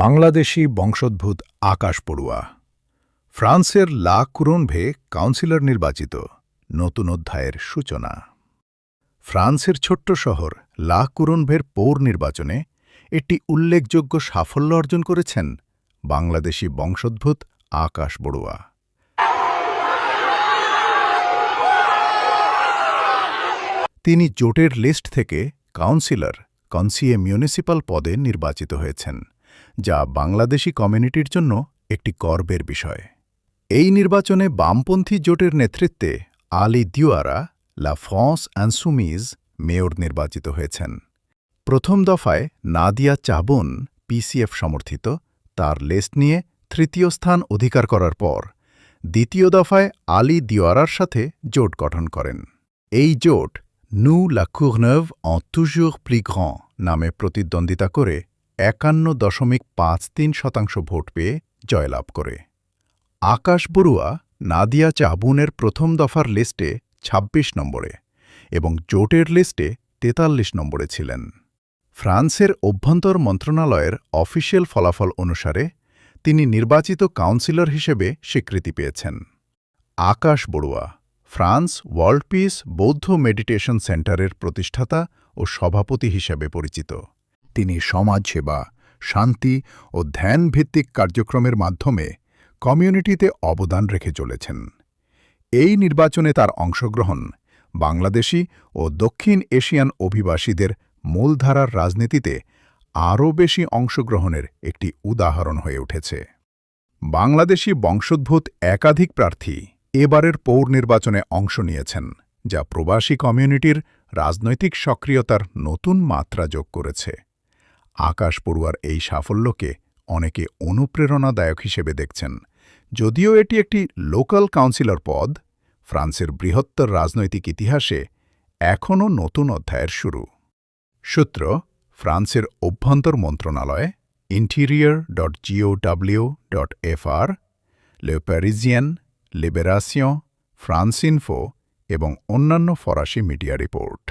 বাংলাদেশি বংশোদ্ভূত আকাশ পড়ুয়া ফ্রান্সের লা কুরোনভে কাউন্সিলর নির্বাচিত নতুন অধ্যায়ের সূচনা। ফ্রান্সের ছোট্ট শহর লা কুরোনভের পৌর নির্বাচনে একটি উল্লেখযোগ্য সাফল্য অর্জন করেছেন বাংলাদেশি বংশোদ্ভূত আকাশ বড়ুয়া। তিনি জোটের লিস্ট থেকে কাউন্সিলর কনসিয়ে মিউনিসিপাল পদে নির্বাচিত হয়েছেন, যা বাংলাদেশি কমিউনিটির জন্য একটি গর্বের বিষয়। এই নির্বাচনে বামপন্থী জোটের নেতৃত্বে আলী দিওয়ারা লা ফ্রান্স ইনসুমিজ মেয়র নির্বাচিত হয়েছেন। প্রথম দফায় নাদিয়া চাবুন পিসিএফ সমর্থিত তার লিস্ট নিয়ে তৃতীয় স্থান অধিকার করার পর দ্বিতীয় দফায় আলী দিওয়ারার সাথে জোট গঠন করেন। এই জোট নু লা কুরনভ en toujours plus grand নামে প্রতিদ্বন্দ্বিতা করে 51.53% ভোট পেয়ে জয়লাভ করে। আকাশ বড়ুয়া নাদিয়া চাবুনের প্রথম দফার লিস্টে ২৬ নম্বরে এবং জোটের লিস্টে ৪৩ নম্বরে ছিলেন। ফ্রান্সের অভ্যন্তর মন্ত্রণালয়ের অফিসিয়াল ফলাফল অনুসারে তিনি নির্বাচিত কাউন্সিলর হিসেবে স্বীকৃতি পেয়েছেন। আকাশ বড়ুয়া ফ্রান্স ওয়ার্ল্ড পিস বৌদ্ধ মেডিটেশন সেন্টারের প্রতিষ্ঠাতা ও সভাপতি হিসেবে পরিচিত। তিনি সমাজসেবা, শান্তি ও ধ্যানভিত্তিক কার্যক্রমের মাধ্যমে কমিউনিটিতে অবদান রেখে চলেছেন। এই নির্বাচনে তার অংশগ্রহণ বাংলাদেশি ও দক্ষিণ এশিয়ান অভিবাসীদের মূলধারার রাজনীতিতে আরও বেশি অংশগ্রহণের একটি উদাহরণ হয়ে উঠেছে। বাংলাদেশি বংশোদ্ভূত একাধিক প্রার্থী এবারের পৌর নির্বাচনে অংশ নিয়েছেন, যা প্রবাসী কমিউনিটির রাজনৈতিক সক্রিয়তার নতুন মাত্রা যোগ করেছে। আকাশ পড়ুয়ার এই সাফল্যকে অনেকে অনুপ্রেরণাদায়ক হিসেবে দেখছেন। যদিও এটি একটি লোকাল কাউন্সিলর পদ, ফ্রান্সের বৃহত্তর রাজনৈতিক ইতিহাসে এখনও নতুন অধ্যায়ের শুরু। সূত্র ফ্রান্সের অভ্যন্তর মন্ত্রণালয়, intérieur.gouw.fr, লে প্যারিজিয়ান, লিবেরাসিয়ঁ, ফ্রান্স ইনফো এবং অন্যান্য ফরাসি মিডিয়া রিপোর্ট।